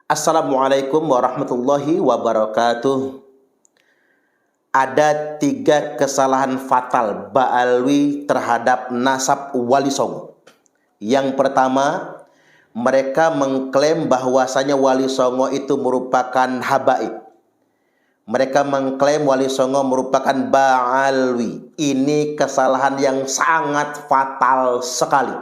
Assalamualaikum warahmatullahi wabarakatuh. Ada 3 kesalahan fatal Ba'alwi terhadap nasab Wali Songo. Yang pertama, mereka mengklaim bahwasanya Wali Songo itu merupakan habaib. Mereka mengklaim Wali Songo merupakan Ba'alwi. Ini kesalahan yang sangat fatal sekali.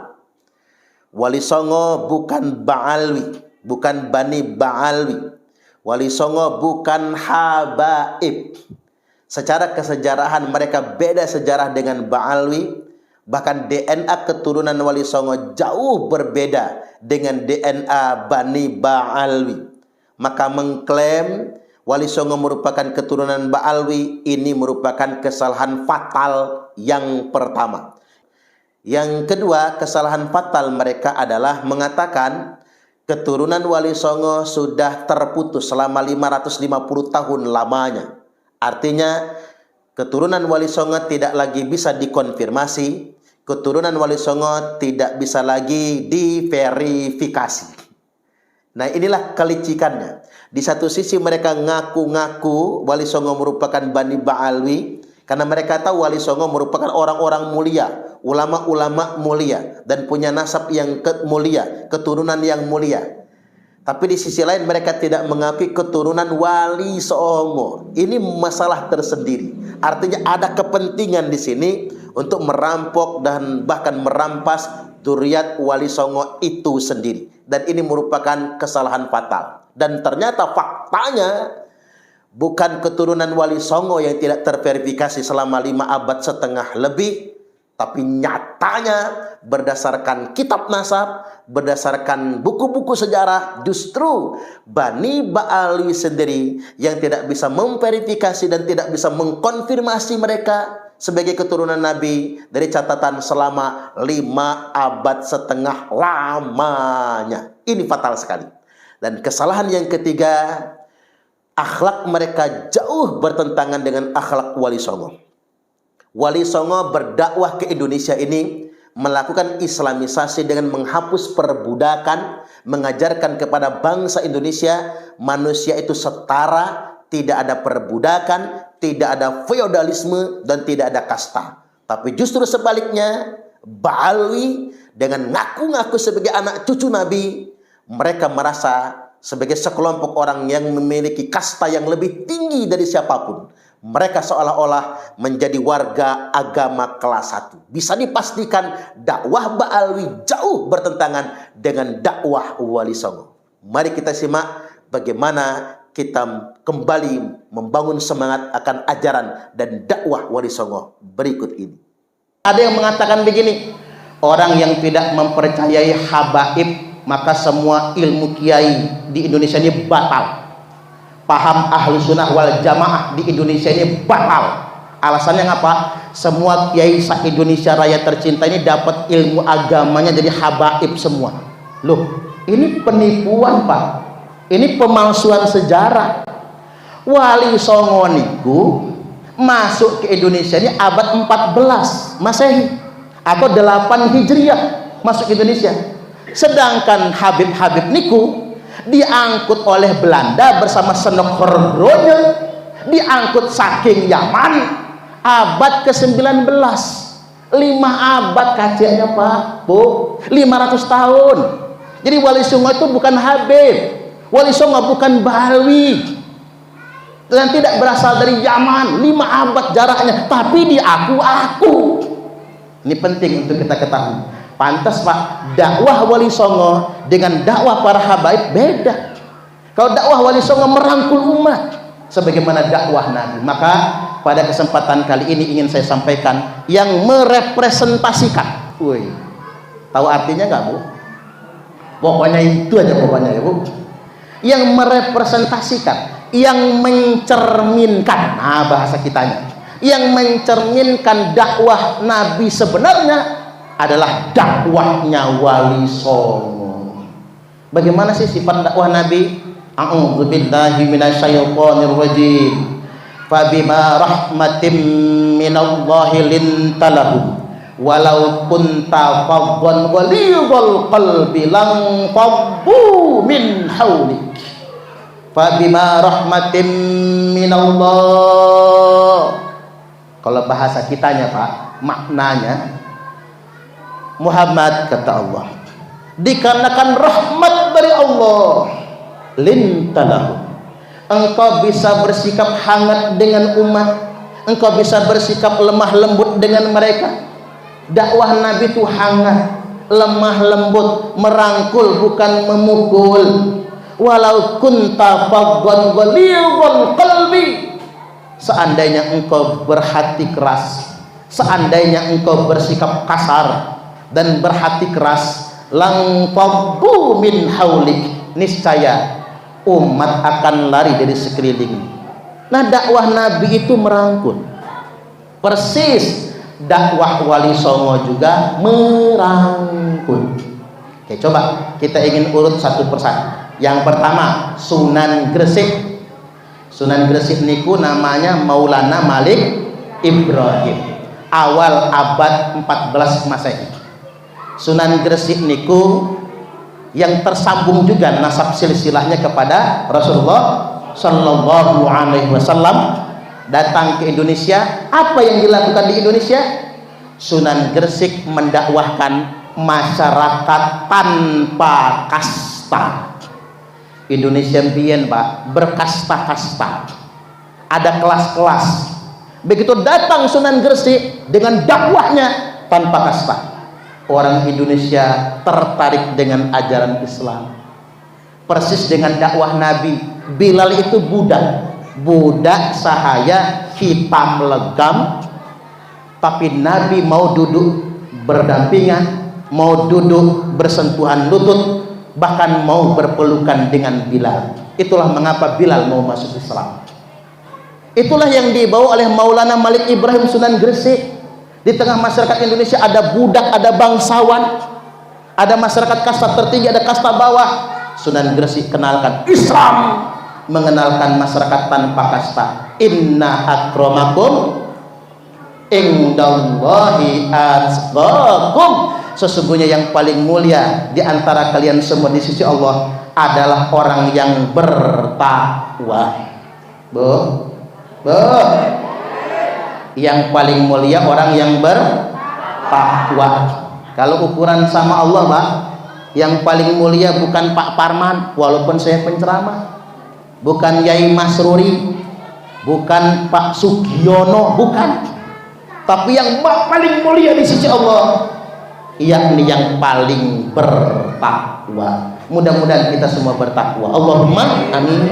Wali Songo bukan Ba'alwi, bukan Bani Ba'alwi. Wali Songo bukan habaib. Secara kesejarahan mereka beda sejarah dengan Ba'alwi. Bahkan DNA keturunan Wali Songo jauh berbeda dengan DNA Bani Ba'alwi. Maka mengklaim Wali Songo merupakan keturunan Ba'alwi, ini merupakan kesalahan fatal yang pertama. Yang kedua, kesalahan fatal mereka adalah mengatakan keturunan Wali Songo sudah terputus selama 550 tahun lamanya. Artinya keturunan Wali Songo tidak lagi bisa dikonfirmasi, keturunan Wali Songo tidak bisa lagi diverifikasi. Nah, inilah kelicikannya. Di satu sisi mereka ngaku-ngaku Wali Songo merupakan Bani Ba'alwi karena mereka tahu Wali Songo merupakan orang-orang mulia, ulama-ulama mulia, dan punya nasab yang mulia, keturunan yang mulia. Tapi di sisi lain mereka tidak mengakui keturunan Wali Songo. Ini masalah tersendiri. Artinya ada kepentingan di sini untuk merampok dan bahkan merampas dzurriyyat Wali Songo itu sendiri. Dan ini merupakan kesalahan fatal. Dan ternyata faktanya bukan keturunan Wali Songo yang tidak terverifikasi selama 5 abad setengah lebih, tapi nyatanya berdasarkan kitab nasab, berdasarkan buku-buku sejarah, justru Bani Ba'alwi sendiri yang tidak bisa memverifikasi dan tidak bisa mengkonfirmasi mereka sebagai keturunan Nabi dari catatan selama 5 abad setengah lamanya. Ini fatal sekali. Dan kesalahan yang ketiga, akhlak mereka jauh bertentangan dengan akhlak Wali Songo. Wali Songo berdakwah ke Indonesia ini melakukan islamisasi dengan menghapus perbudakan, mengajarkan kepada bangsa Indonesia manusia itu setara, tidak ada perbudakan, tidak ada feodalisme, dan tidak ada kasta. Tapi justru sebaliknya, Ba'alwi dengan ngaku-ngaku sebagai anak cucu Nabi, mereka merasa sebagai sekelompok orang yang memiliki kasta yang lebih tinggi dari siapapun. Mereka seolah-olah menjadi warga agama kelas 1. Bisa dipastikan dakwah Ba'alwi jauh bertentangan dengan dakwah Wali Songo. Mari kita simak bagaimana kita kembali membangun semangat akan ajaran dan dakwah Wali Songo berikut ini. Ada yang mengatakan begini, orang yang tidak mempercayai habaib, maka semua ilmu kiai di Indonesia ini batal. Paham ahlu sunnah wal jamaah di Indonesia ini batal. Alasannya apa? Semua kiai se-Indonesia raya tercinta ini dapat ilmu agamanya dari habaib semua. Loh, ini penipuan, Pak. Ini pemalsuan sejarah. Wali Songo niku masuk ke Indonesia ini abad 14 Masehi atau 8 Hijriah masuk ke Indonesia. Sedangkan Habib-Habib niku diangkut oleh Belanda bersama Senok Hordronya, diangkut saking Yaman abad ke-19. 5 abad kajiannya, Pak, Bu, 500 tahun. Jadi Wali Songo itu bukan Habib, Wali Songo bukan Ba'alwi, dan tidak berasal dari Yaman. 5 abad jaraknya, tapi diaku-aku. Ini penting untuk kita ketahui. Pantas, Pak, dakwah Wali Songo dengan dakwah para habaib beda. Kalau dakwah Wali Songo merangkul umat sebagaimana dakwah Nabi. Maka pada kesempatan kali ini ingin saya sampaikan yang merepresentasikan. Woi, tahu artinya nggak, Bu? Pokoknya itu aja pokoknya, ya, Bu. Yang merepresentasikan, yang mencerminkan, nah bahasa kitanya, yang mencerminkan dakwah Nabi sebenarnya adalah dakwahnya Wali Songo. Bagaimana sih sifat dakwah Nabi? A'udzubillahi minasyaitonir rajim. Fabima rahmatim minallahi lintalahum walau kunta faddan ghalidhal qalbi lang faddu min hawlik. Fabima rahmatim minallah. Kalau bahasa kitanya Pak, maknanya Muhammad, kata Allah, dikarenakan rahmat dari Allah, lintalahu, engkau bisa bersikap hangat dengan umat, engkau bisa bersikap lemah lembut dengan mereka. Dakwah Nabi itu hangat, lemah lembut, merangkul bukan memukul. Walau kunta faddan ghalidhal qalbi, seandainya engkau berhati keras, seandainya engkau bersikap kasar dan berhati keras, lang faddu min haulik, niscaya umat akan lari dari sekeliling. Nah, dakwah Nabi itu merangkul. Persis dakwah Wali Songo juga merangkul. Oke, coba kita ingin urut satu persatu. Yang pertama, Sunan Gresik. Sunan Gresik niku namanya Maulana Malik Ibrahim, awal abad 14 Masehi. Sunan Gresik niku yang tersambung juga nasab silsilahnya kepada Rasulullah Shallallahu Alaihi Wasallam, datang ke Indonesia. Apa yang dilakukan di Indonesia? Sunan Gresik mendakwahkan masyarakat tanpa kasta. Indonesia mbiyen Pak berkasta-kasta, ada kelas-kelas. Begitu datang Sunan Gresik dengan dakwahnya tanpa kasta, orang Indonesia tertarik dengan ajaran Islam. Persis dengan dakwah Nabi. Bilal itu budak sahaya hitam legam, tapi Nabi mau duduk berdampingan, mau duduk bersentuhan lutut, bahkan mau berpelukan dengan Bilal. Itulah mengapa Bilal mau masuk Islam. Itulah yang dibawa oleh Maulana Malik Ibrahim Sunan Gresik. Di tengah masyarakat Indonesia ada budak, ada bangsawan, ada masyarakat kasta tertinggi, ada kasta bawah. Sunan Gresik kenalkan Islam, mengenalkan masyarakat tanpa kasta. Inna akramakum indallahi atqakum, sesungguhnya yang paling mulia di antara kalian semua di sisi Allah adalah orang yang bertakwa. Yang paling mulia orang yang bertakwa. Kalau ukuran sama Allah Pak, yang paling mulia bukan Pak Parman, walaupun saya penceramah, bukan Yai Masruri, bukan Pak Sugiono, bukan, tapi yang paling mulia di sisi Allah, yakni yang paling bertakwa. Mudah-mudahan kita semua bertakwa. Allahumma amin.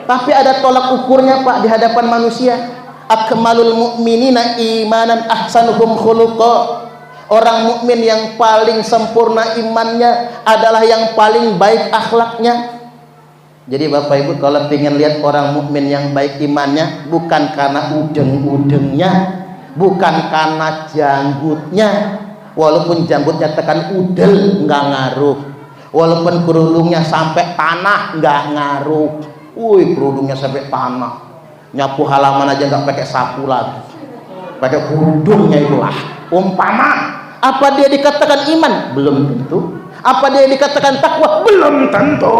Tapi ada tolak ukurnya Pak di hadapan manusia. Akmalul mu'minina imanan ahsanuhum khuluqa. Orang mukmin yang paling sempurna imannya adalah yang paling baik akhlaknya. Jadi Bapak Ibu kalau ingin lihat orang mukmin yang baik imannya, bukan karena udeng-udengnya, bukan karena janggutnya. Walaupun janggutnya tekan udel nggak ngaruh, walaupun kerudungnya sampai tanah nggak ngaruh. Wih, kerudungnya sampai tanah, nyapu halaman aja nggak pakai sapu lagi, pakai kerudungnya itulah. Umpama apa dia dikatakan iman? Belum tentu. Apa dia dikatakan takwa? Belum tentu.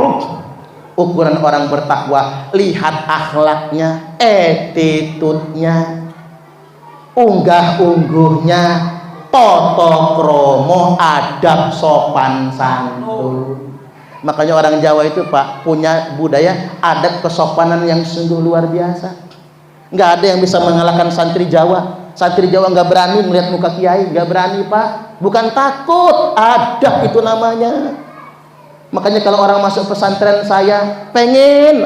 Ukuran orang bertakwa, lihat akhlaknya, attitude-nya, unggah-ungguhnya, toto kromo, adab sopan santun. Makanya orang Jawa itu Pak punya budaya adab kesopanan yang sungguh luar biasa. Nggak ada yang bisa mengalahkan santri Jawa. Santri Jawa nggak berani melihat muka kiai, nggak berani Pak. Bukan takut, adab itu namanya. Makanya kalau orang masuk pesantren saya, pengen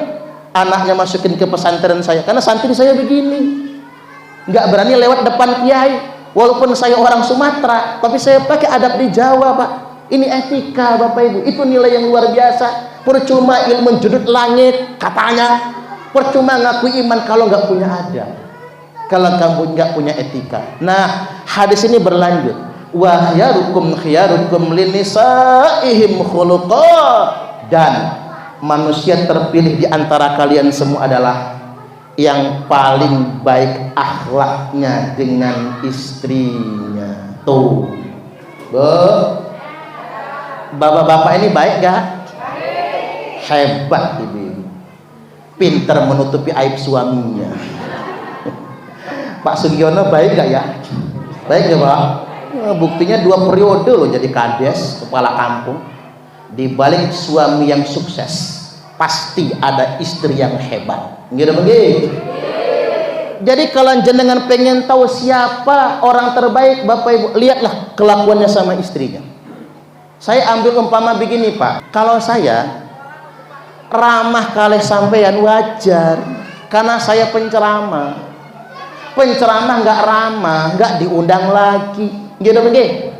anaknya masukin ke pesantren saya, karena santri saya begini, nggak berani lewat depan kiai. Walaupun saya orang Sumatera, tapi saya pakai adab di Jawa Pak. Ini etika Bapak Ibu, itu nilai yang luar biasa. Percuma ilmu judut langit katanya, percuma ngaku iman kalau nggak punya adab, kalau kamu nggak punya etika. Nah, hadis ini berlanjut, wa khyarukum khyarukum linisaihim khuluqa, dan manusia terpilih di antara kalian semua adalah yang paling baik akhlaknya dengan istrinya. Tuh, bapak-bapak ini baik gak? Hebat ibu. pinter menutupi aib suaminya. Pak Sugiono baik gak ya? Baik ya Pak? Buktinya 2 periode loh jadi kades, kepala kampung. Di balik suami yang sukses pasti ada istri yang hebat. Gitu begitu. Jadi kalau jenengan pengen tahu siapa orang terbaik, Bapak Ibu, lihatlah kelakuannya sama istrinya. Saya ambil umpama begini Pak, kalau saya ramah kali sampean wajar, karena saya penceramah. Penceramah nggak ramah, nggak diundang lagi. Gitu begitu.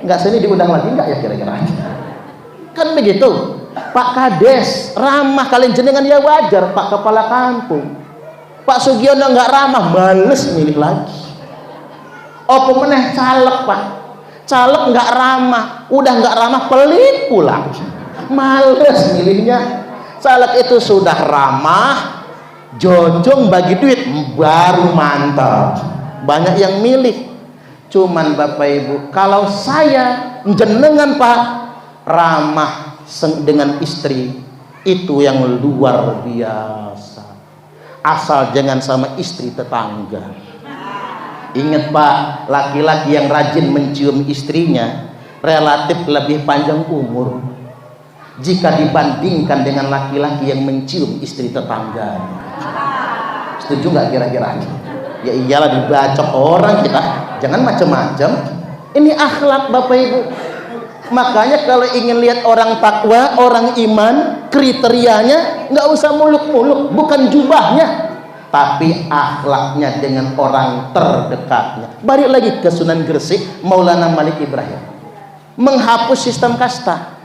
Nggak sini diundang lagi nggak ya kira-kira? Kan begitu. Pak Kades ramah kalian jenengan ya wajar, Pak Kepala Kampung. Pak Sugiono nggak ramah, males milih lagi. Oh pemenang caleg Pak, caleg nggak ramah, udah nggak ramah pelit pula, males milihnya. Caleg itu sudah ramah, jojong bagi duit baru mantap, banyak yang milih. Cuman Bapak Ibu, kalau saya jenengan Pak ramah dengan istri itu yang luar biasa. Asal jangan sama istri tetangga. Ingat Pak, laki-laki yang rajin mencium istrinya relatif lebih panjang umur jika dibandingkan dengan laki-laki yang mencium istri tetangga. Setuju nggak kira-kira? Ya iyalah, dibacok orang kita, jangan macam-macam. Ini akhlak Bapak Ibu. Makanya kalau ingin lihat orang takwa, orang iman, kriterianya nggak usah muluk-muluk, bukan jubahnya, tapi akhlaknya dengan orang terdekatnya. Balik lagi ke Sunan Gresik, Maulana Malik Ibrahim menghapus sistem kasta.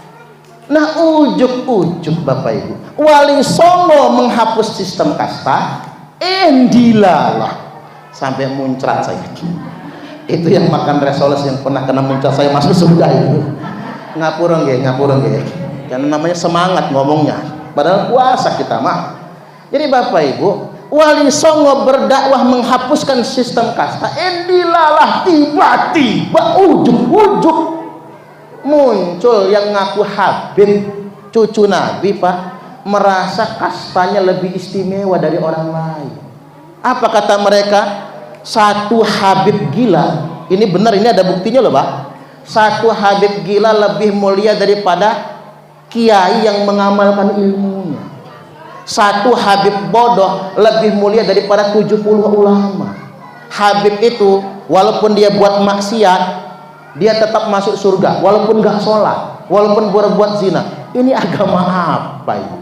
Nah ujuk-ujuk Bapak Ibu, Wali Songo menghapus sistem kasta, dilalah sampai muncrat saya. Itu yang makan resoles yang pernah kena muncrat saya masuk surga itu. Ngapura nggih. Karena namanya semangat ngomongnya. Padahal puasa kita mah. Jadi Bapak Ibu, Wali Songo berdakwah menghapuskan sistem kasta. Dilalah tiba-tiba ujuk-ujuk muncul yang ngaku Habib, cucu Nabi Pak, merasa kastanya lebih istimewa dari orang lain. Apa kata mereka? Satu Habib gila, ini benar, ini ada buktinya loh Pak. Satu Habib gila lebih mulia daripada kiai yang mengamalkan ilmunya. Satu Habib bodoh lebih mulia daripada 70 ulama. Habib itu walaupun dia buat maksiat, dia tetap masuk surga walaupun nggak sholat, walaupun berbuat zina. Ini agama apa ini?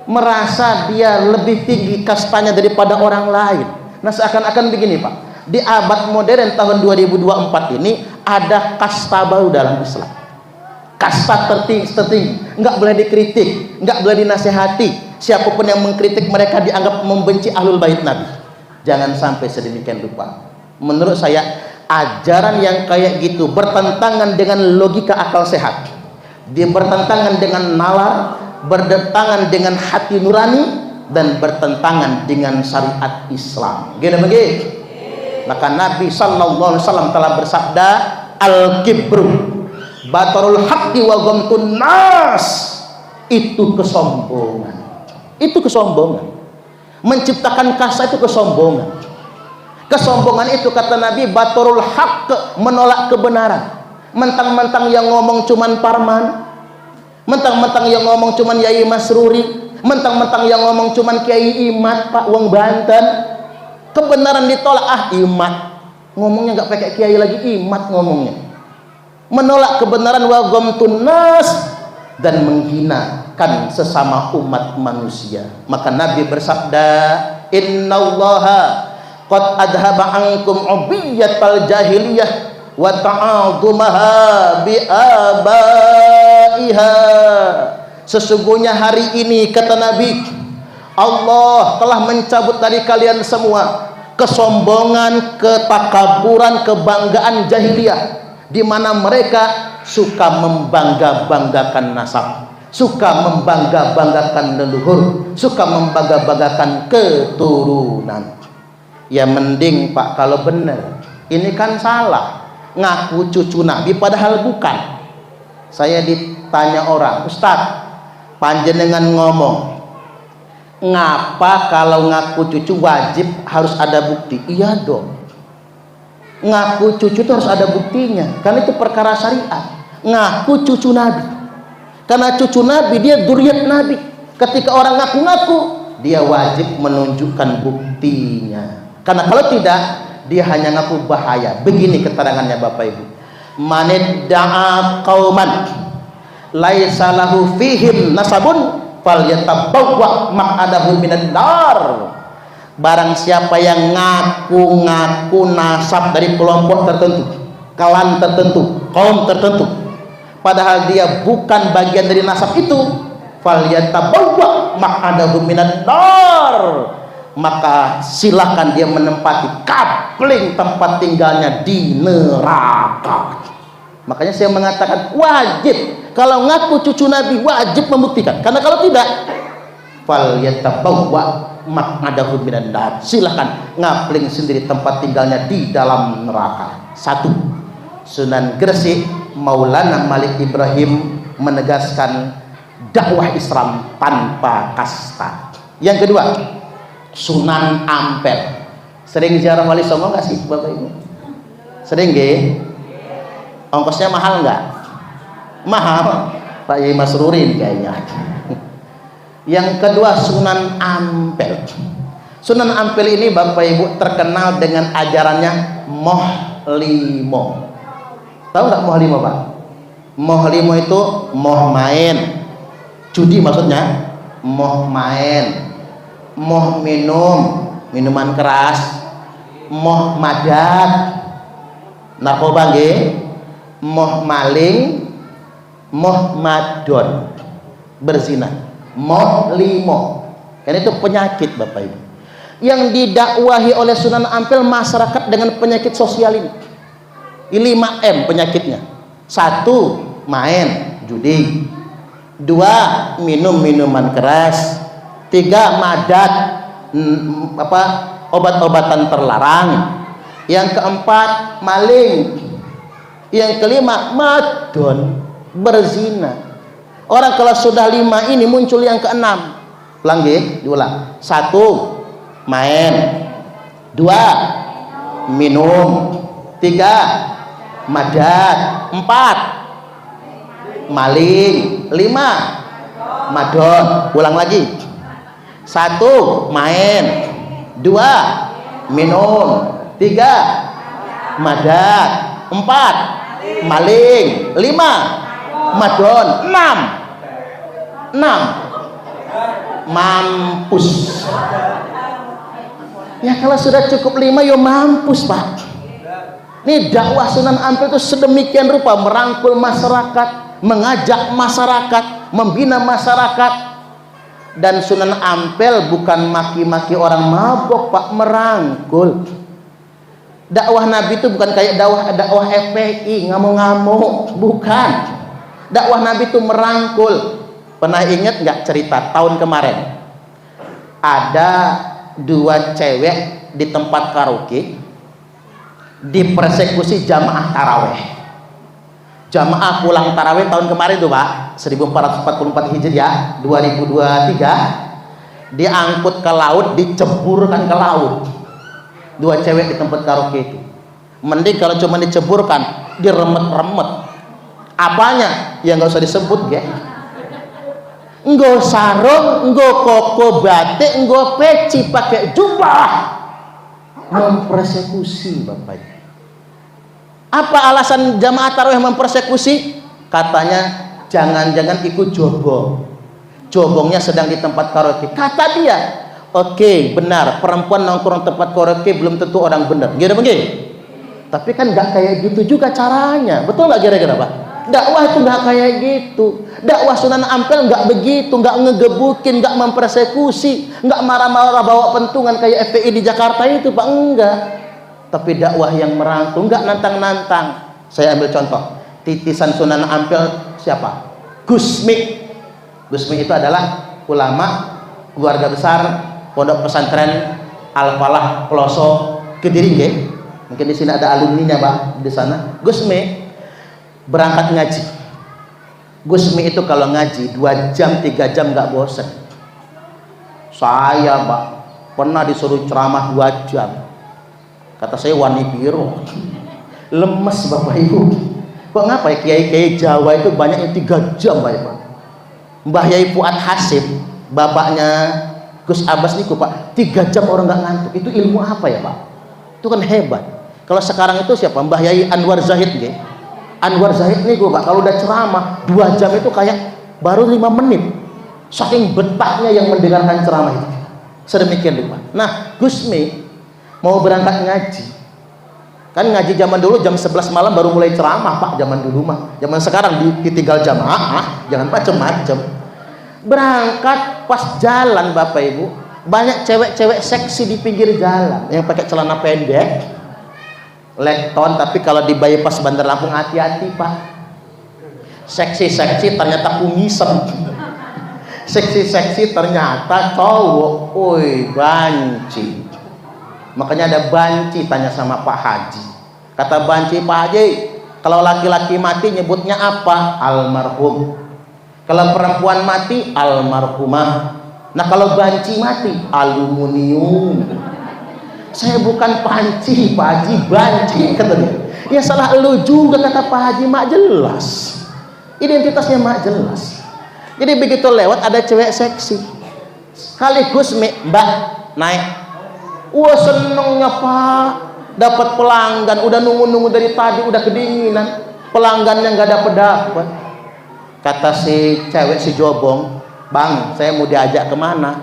Merasa dia lebih tinggi kastanya daripada orang lain. Nah seakan-akan begini Pak, di abad modern tahun 2024 ini ada kasta baru dalam Islam. Kasta tertinggi, nggak boleh dikritik, nggak boleh dinasehati. Siapapun yang mengkritik mereka dianggap membenci ahlul bait Nabi. Jangan sampai sedemikian rupa. Menurut saya ajaran yang kayak gitu bertentangan dengan logika akal sehat. Dia bertentangan dengan nalar, bertentangan dengan hati nurani, dan bertentangan dengan syariat Islam. Gini begitu. Maka Nabi sallallahu alaihi wasallam telah bersabda, al-kibru batarul haqqi wa ghamtun nas. Itu kesombongan. Itu kesombongan. Menciptakan kasta itu kesombongan. Kesombongan itu kata Nabi batarul haqq, menolak kebenaran. Mentang-mentang yang ngomong cuman Parman, mentang-mentang yang ngomong cuman Yai Masruri, mentang-mentang yang ngomong cuman Kiai Imat Pak Wong Banten, kebenaran ditolak. Imat ngomongnya nggak pakai Kiai lagi, Imat ngomongnya. Menolak kebenaran wa ghamtun nas, dan menghinakan sesama umat manusia. Maka Nabi bersabda, innallaha qad adhaba ankum ubiyatal jahiliyah wa ta'adumaha bi abaiha. Sesungguhnya hari ini kata Nabi, Allah telah mencabut dari kalian semua kesombongan, ketakaburan, kebanggaan jahiliyah, di mana mereka suka membangga-banggakan nasab, suka membangga-banggakan leluhur, suka membangga-banggakan keturunan. Ya mending Pak kalau benar, ini kan salah, ngaku cucu Nabi padahal bukan. Saya ditanya orang, Ustadz, panjenengan ngomong ngapa kalau ngaku cucu wajib harus ada bukti? Iya dong, ngaku cucu itu harus ada buktinya, karena itu perkara syariat. Ngaku cucu Nabi, karena cucu Nabi dia dzurriyyat Nabi. Ketika orang ngaku-ngaku, dia wajib menunjukkan buktinya, karena kalau tidak dia hanya ngaku bahaya. Begini keterangannya Bapak Ibu, manidda'a qauman laisa lahu fihim nasabun falyatabawwa maq'adahu minan nar. Barang siapa yang ngaku-ngaku nasab dari kelompok tertentu, klan tertentu, kaum tertentu, padahal dia bukan bagian dari nasab itu, falyatabawwa maq'adahu minan nar, maka silakan dia menempati kapling tempat tinggalnya di neraka. Makanya saya mengatakan wajib, kalau ngaku cucu Nabi wajib membuktikan, karena kalau tidak, falyatabawwa maq'adahu minan nar, silakan ngapling sendiri tempat tinggalnya di dalam neraka. Satu, Sunan Gresik Maulana Malik Ibrahim menegaskan dakwah Islam tanpa kasta. Yang kedua, Sunan Ampel. Sering ziarah Wali Songo nggak sih Bapak Ibu? Sering nggih? Ongkosnya mahal nggak? Mahal. Pak Yai Masrurin kayaknya. Yang kedua, Sunan Ampel. Sunan Ampel ini Bapak Ibu terkenal dengan ajarannya Moh Limo. Tahu nggak Moh Limo, Pak? Moh Limo itu moh main, judi maksudnya, moh main, moh minum minuman keras, moh madat, narkoba nggih, moh maling, moh madon, berzina, moh limo. Kan itu penyakit Bapak Ibu yang didakwahi oleh Sunan Ampel masyarakat dengan penyakit sosial ini. 5M penyakitnya. 1, main judi. 2, minum minuman keras. 3, madat, obat-obatan terlarang. Yang keempat, maling. Yang kelima, madon, berzina. Orang kalau sudah 5 ini muncul yang keenam. Ulang nggih, diulang. 1, main. 2, minum. 3, madat. 4, maling. 5, madon. Ulang lagi. 1, main. 2, minum. 3, madat. 4, maling. 5, madon. 6, mampus. Ya kalau sudah cukup 5 ya mampus Pak. Ini dakwah Sunan Ampel itu sedemikian rupa merangkul masyarakat, mengajak masyarakat, membina masyarakat. Dan Sunan Ampel bukan maki-maki orang mabok Pak, merangkul. Dakwah Nabi itu bukan kayak dakwah FPI ngamuk-ngamuk, bukan. Dakwah Nabi itu merangkul. Pernah ingat nggak cerita tahun kemarin? Ada 2 cewek di tempat karaoke dipersekusi jamaah taraweh. Jamaah pulang taraweh tahun kemarin tuh Pak, 1444 Hijriah 2023, diangkut ke laut, diceburkan ke laut. 2 cewek di tempat karaoke itu. Mending kalau cuma diceburkan, diremet-remet. Apanya? Ya nggak usah disebut ya. Nggo sarung, nggo koko batik, nggo peci, pakai jubah, mempersekusi Bapak Ibu. Apa alasan jamaah tarawih mempersekusi? Katanya jangan-jangan ikut jobong. Jobongnya sedang di tempat karaoke. Kata dia, oke, benar, perempuan nongkrong tempat karaoke belum tentu orang benar. Gini begini. Tapi kan nggak kayak gitu juga caranya. Betul nggak kira-kira Pak? Dakwah itu nggak kayak gitu. Dakwah Sunan Ampel nggak begitu, nggak ngegebukin, nggak mempersekusi, nggak marah-marah bawa pentungan kayak FPI di Jakarta itu Pak, enggak. Tapi dakwah yang merangkul, nggak nantang-nantang. Saya ambil contoh, titisan Sunan Ampel siapa? Gusmi. Gusmi itu adalah ulama keluarga besar Pondok Pesantren Al-Falah Peloso Kediri nggih. Mungkin di sini ada alumninya Pak di sana. Gusmi berangkat ngaji. Gusmi itu kalau ngaji 2 jam 3 jam nggak bosan. Saya Mbak pernah disuruh ceramah 2 jam. Kata saya wani biro. Lemes Bapak Ibu. Kok ngapa ya kiai-kiai Jawa itu banyak yang 3 jam Pak Ibu. Mbah Yai Fuad Hasib, bapaknya Gus Abbas niku Pak, 3 jam orang nggak ngantuk. Itu ilmu apa ya Pak? Itu kan hebat. Kalau sekarang itu siapa? Mbah Yai Anwar Zahid nggih. Anwar Zahid niku Pak, kalau udah ceramah 2 jam itu kayak baru 5 menit. Saking betahnya yang mendengarkan ceramah itu. Sedemikian Pak. Nah, Gus Mi mau berangkat ngaji. Kan ngaji zaman dulu jam 11 malam baru mulai ceramah Pak, zaman dulu mah. Zaman sekarang ditinggal jamaah, jangan macem-macem. Berangkat pas jalan Bapak Ibu, banyak cewek-cewek seksi di pinggir jalan yang pakai celana pendek, lekton, tapi kalau di bypass Bandar Lampung hati-hati Pak. Seksi-seksi ternyata kumisan. Seksi-seksi ternyata cowok. Woi, banci. Makanya ada banci, tanya sama Pak Haji. Kata banci, Pak Haji, kalau laki-laki mati nyebutnya apa? Almarhum. Kalau perempuan mati, almarhumah. Nah kalau banci mati, aluminium. Saya bukan panci, Pak Haji, banci katanya. Ya salah lu juga kata Pak Haji, mak jelas. Identitasnya mak jelas. Jadi begitu lewat ada cewek seksi. Sekaligus Mbak naik. Wah senengnya Pak, dapat pelanggan. Udah nunggu-nunggu dari tadi, udah kedinginan. Pelanggannya nggak dapat. Kata si cewek si Jobong, Bang, saya mau diajak kemana?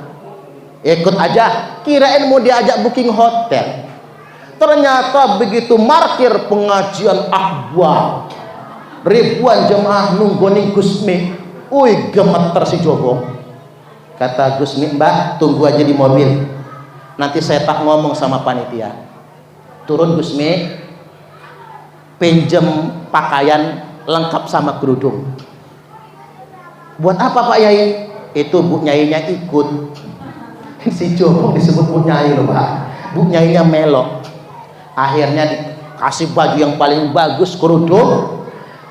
Ikut aja. Kirain mau diajak booking hotel. Ternyata begitu markir pengajian akbar, ribuan jemaah nungguin Gus Mi. Wih, gemeter si Jobong. Kata Gus Mi, Mbak, tunggu aja di mobil. Nanti saya tak ngomong sama panitia. Turun Gus Mi, pinjam pakaian lengkap sama kerudung. Buat apa Pak Yai? Itu Bu Nyainya ikut. Si Jobong disebut Bu Nyai loh Pak. Bu Nyainya melok. Akhirnya dikasih baju yang paling bagus, kerudung.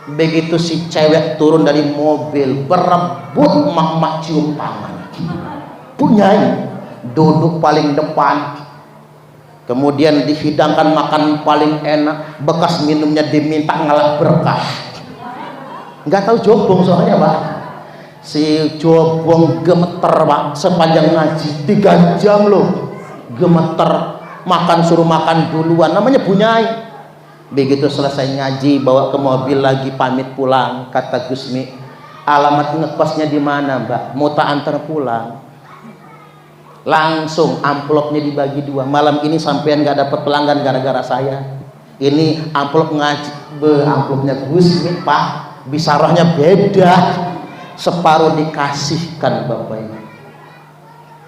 Begitu si cewek turun dari mobil, berebut mak-mak cium tangan. Bu Nyai duduk paling depan, kemudian dihidangkan makan paling enak, bekas minumnya diminta ngalah berkah. Nggak tahu Jobong soalnya Pak. Si Jobong gemeter Pak, sepanjang ngaji 3 jam loh, gemeter. Makan suruh makan duluan, namanya Bu Nyai. Begitu selesai ngaji, bawa ke mobil lagi, pamit pulang. Kata Gus Mi, alamat ngekosnya di mana Mbak? Mau tak antar pulang. Langsung amplopnya dibagi 2. Malam ini sampean nggak dapat pelanggan gara-gara saya. Ini amplop ngaji, amplopnya Gus Mi Pak, bisarahnya beda. Separuh dikasihkan Bapak ini.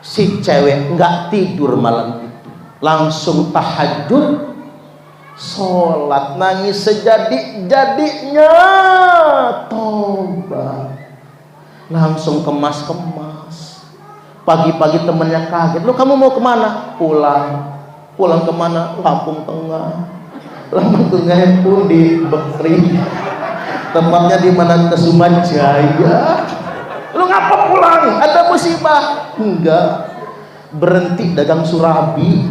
Si cewek nggak tidur malam itu, langsung tahajud, sholat, nangis sejadi-jadinya, tobat, langsung kemas-kemas. Pagi-pagi temennya kaget, lo kamu mau kemana? Pulang kemana? Lampung Tengah. Lampung Tengah pun di Bekri, tempatnya di mana? Kesumajaya. Lo ngapa pulang? Ada musibah? Enggak, berhenti dagang surabi.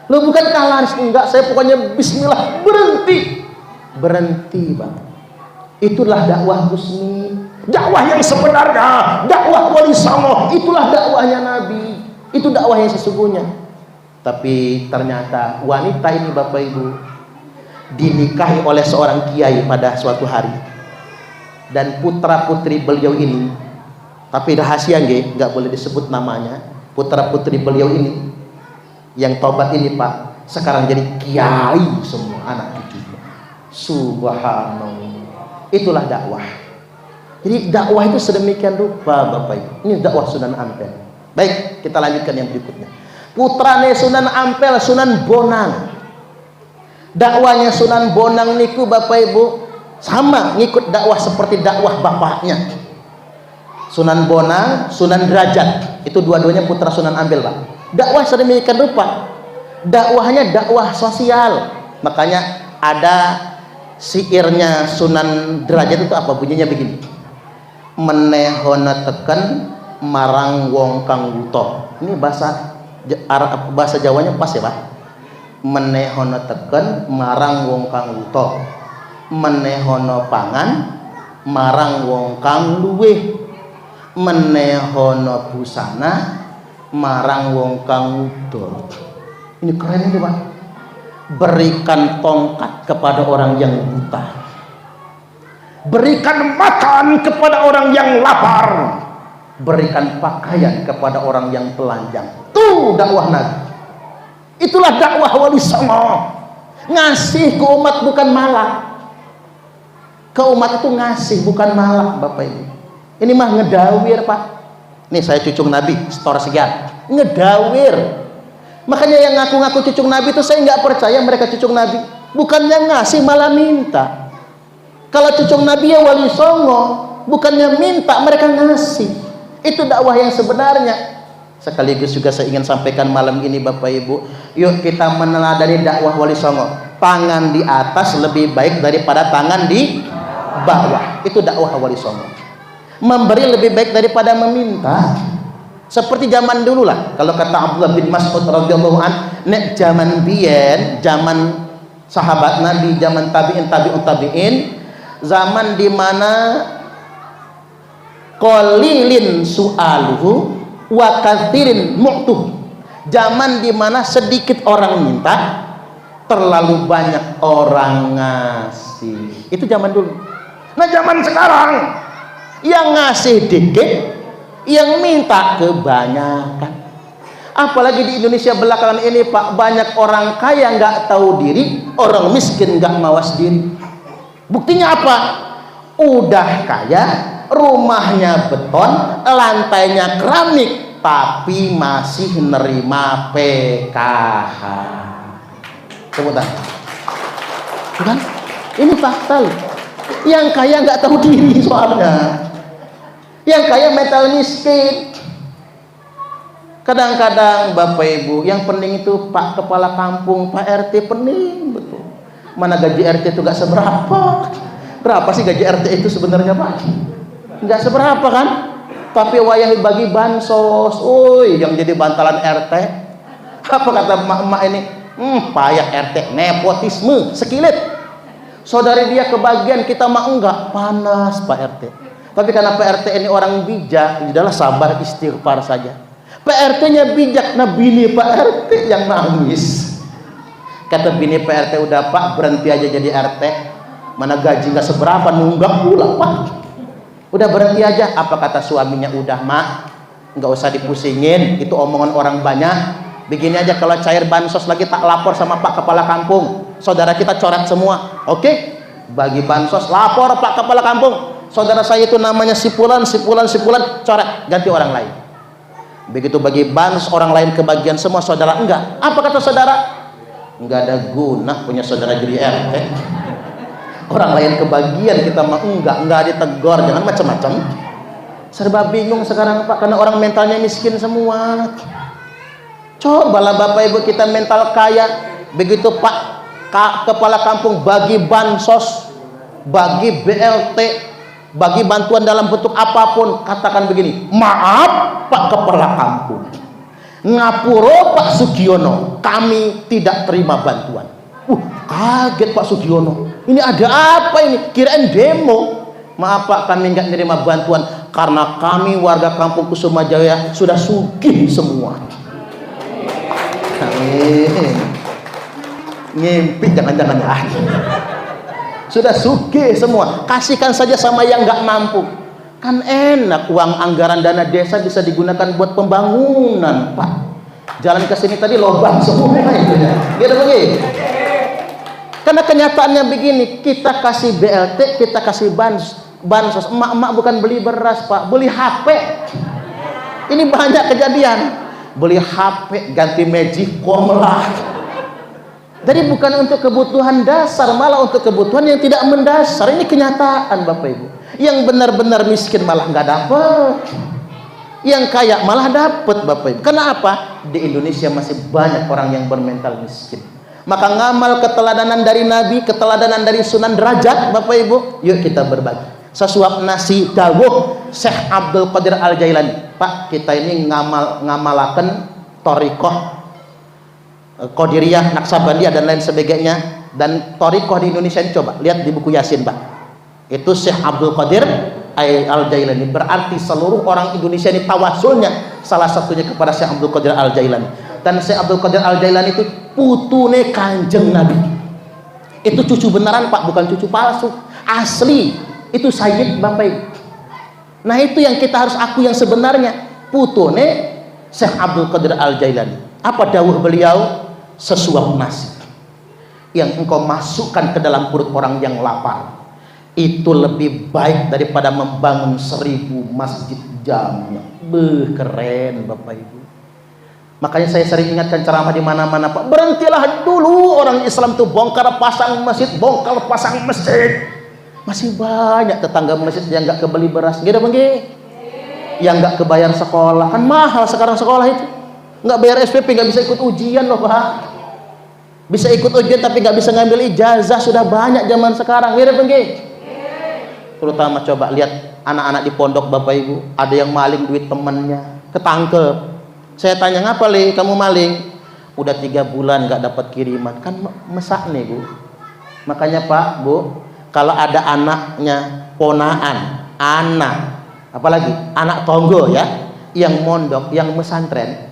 Lo bukan laris? Enggak, saya pokoknya bismillah berhenti Bang. Itulah dakwah Gus Mi, dakwah yang sebenarnya, dakwah Wali Songo. Itulah dakwahnya Nabi, itu dakwah yang sesungguhnya. Tapi ternyata wanita ini Bapak Ibu dinikahi oleh seorang kiai pada suatu hari, dan putra putri beliau ini, tapi rahasia nggak boleh disebut namanya. Putra putri beliau ini yang tobat ini Pak, sekarang jadi kiai semua anak cucunya. Subhanallah. Itulah dakwah. Jadi dakwah itu sedemikian rupa Bapak Ibu. Ini dakwah Sunan Ampel. Baik, kita lanjutkan yang berikutnya. Putrane Sunan Ampel, Sunan Bonang. Dakwahnya Sunan Bonang niku Bapak Ibu sama ngikut dakwah seperti dakwah bapaknya. Sunan Bonang, Sunan Derajat, itu dua-duanya putra Sunan Ampel Pak. Dakwah sedemikian rupa. Dakwahnya dakwah sosial. Makanya ada syairnya Sunan Derajat itu apa bunyinya begini. Menehona teken marang wong kang wuta. Ini bahasa Jawanya pas ya, Pak. Menehono teken marang wong kang wuta. Menehono pangan marang wong kang luweh. Menehono busana marang wong kang wuda. Ini keren ini, Pak. Berikan tongkat kepada orang yang buta. Berikan makan kepada orang yang lapar. Berikan pakaian kepada orang yang telanjang. Tuh dakwah Nabi. Itulah dakwah Wali Songo. Ngasih ke umat bukan malak. Ke umat itu ngasih bukan malak, Bapak Ibu. Ini mah ngedawir, Pak. Nih saya cucung Nabi, setor sekian. Ngedawir. Makanya yang ngaku-ngaku cucung Nabi itu saya nggak percaya mereka cucung Nabi. Bukannya ngasih malah minta. Kalau cucung Nabi ya Wali Songo, bukannya minta mereka ngasih. Itu dakwah yang sebenarnya. Sekaligus juga saya ingin sampaikan malam ini Bapak Ibu, yuk kita meneladani dakwah Wali Songo. Tangan di atas lebih baik daripada tangan di bawah. Itu dakwah Wali Songo. Memberi lebih baik daripada meminta. Seperti zaman dulu lah. Kalau kata Abdullah bin Mas'ud radhiyallahu an, nek zaman biyen, zaman sahabat Nabi, zaman tabi'in, zaman di mana qalilin su'aluhu wa katsirin mu'tuh. Zaman di mana sedikit orang minta, terlalu banyak orang ngasih. Itu zaman dulu. Nah, zaman sekarang yang ngasih dikit, yang minta kebanyakan. Apalagi di Indonesia belakangan ini, Pak, banyak orang kaya nggak tahu diri, orang miskin nggak mawas diri. Buktinya apa? Udah kaya, rumahnya beton, lantainya keramik, tapi masih nerima PKH. Sebutan. Bukan? Ini fakta. Yang kaya nggak tahu diri soalnya. Yang kaya mental miskin. Kadang-kadang Bapak Ibu, yang penting itu Pak Kepala Kampung, Pak RT penting betul. Mana gaji RT itu gak seberapa. Berapa sih gaji RT itu sebenarnya, Pak? Gak seberapa kan? Tapi wayah bagi bansos, yang jadi bantalan RT. Apa kata emak-emak ini? Payah RT, nepotisme, sekilit. Saudari dia kebagian, kita mah enggak, panas Pak RT. Tapi karena PRT ini orang bijak, sudahlah sabar istighfar saja. PRT-nya bijak, nah bini PRT yang nangis. Kata bini PRT, udah Pak berhenti aja jadi RT. Mana gaji nggak seberapa, nunggak pula Pak. Udah berhenti aja. Apa kata suaminya? Udah Mak, nggak usah dipusingin. Itu omongan orang banyak. Begini aja, kalau cair bansos lagi tak lapor sama Pak Kepala Kampung. Saudara kita coret semua. Oke? Bagi bansos lapor Pak Kepala Kampung. Saudara saya itu namanya sipulan, coret, ganti orang lain. Begitu bagi bansos orang lain kebagian semua, saudara enggak. Apa kata saudara? Enggak ada guna punya saudara jadi RT. Orang lain kebagian, kita mah enggak ditegur, jangan macam-macam. Serba bingung sekarang Pak, karena orang mentalnya miskin semua. Cobalah Bapak Ibu kita mental kaya. Begitu Pak Kepala Kampung bagi bansos, bagi BLT, bagi bantuan dalam bentuk apapun, katakan begini, maaf Pak Kepala Kampung, ngapuro Pak Sugiono, kami tidak terima bantuan. Kaget Pak Sugiono, ini ada apa ini? Kirain demo. Maaf Pak, kami nggak terima bantuan karena kami warga Kampung Kusuma Jaya sudah sugih semua. Ngimpi jangan-jangan ya. Sudah sugih semua, kasihkan saja sama yang nggak mampu. Kan enak, uang anggaran dana desa bisa digunakan buat pembangunan Pak. Jalan ke sini tadi lobang semua itu ya. Gitu begini. Karena kenyataannya begini, kita kasih BLT, kita kasih bansos. Emak-emak bukan beli beras Pak, beli HP. Ini banyak kejadian. Beli HP, ganti Magicom lah. Jadi bukan untuk kebutuhan dasar, malah untuk kebutuhan yang tidak mendasar. Ini kenyataan Bapak Ibu. Yang benar-benar miskin malah nggak dapat, yang kaya malah dapat Bapak Ibu. Kenapa? Di Indonesia masih banyak orang yang bermental miskin. Maka ngamal keteladanan dari Nabi, keteladanan dari Sunan Derajat Bapak Ibu, yuk kita berbagi. sesuap nasi dawuh Syekh Abdul Qadir Al-Jailani. Pak, kita ini ngamalaken thariqah Qadiriyah, Naqsabandiyah dan lain sebagainya, dan thariqah di Indonesia ini coba lihat di buku Yasin, Pak. Itu Syekh Abdul Qadir Al-Jailani. Berarti seluruh orang Indonesia ini tawasulnya salah satunya kepada Syekh Abdul Qadir Al-Jailani. Dan Syekh Abdul Qadir Al-Jailani itu putune Kanjeng Nabi. Itu cucu beneran, Pak, bukan cucu palsu, asli. Itu Sayyid Bapak Ibu. Nah, itu yang kita harus akui yang sebenarnya, putune Syekh Abdul Qadir Al-Jailani. Apa dawuh beliau? Sesuap nasi yang engkau masukkan ke dalam perut orang yang lapar itu lebih baik daripada membangun 1000 masjid jami'. Keren Bapak Ibu. Makanya saya sering ingatkan ceramah di mana-mana, Pak, berhentilah dulu orang Islam tuh bongkar pasang masjid, bongkar pasang masjid. Masih banyak tetangga masjid yang nggak kebeli beras, gitu bang, yang nggak kebayar sekolah, kan mahal sekarang sekolah itu, nggak bayar SPP, nggak bisa ikut ujian loh Pak, bisa ikut ujian tapi nggak bisa ngambil ijazah, sudah banyak zaman sekarang, gitu bang. Terutama coba lihat anak-anak di pondok Bapak Ibu, ada yang maling duit temennya, ketangkep. Saya tanya, ngapa li kamu maling? Udah 3 bulan nggak dapat kiriman, kan mesak nih Bu. Makanya Pak Bu, kalau ada anaknya, ponaan, anak, apalagi anak tonggo ya, yang mondok, yang mesantren,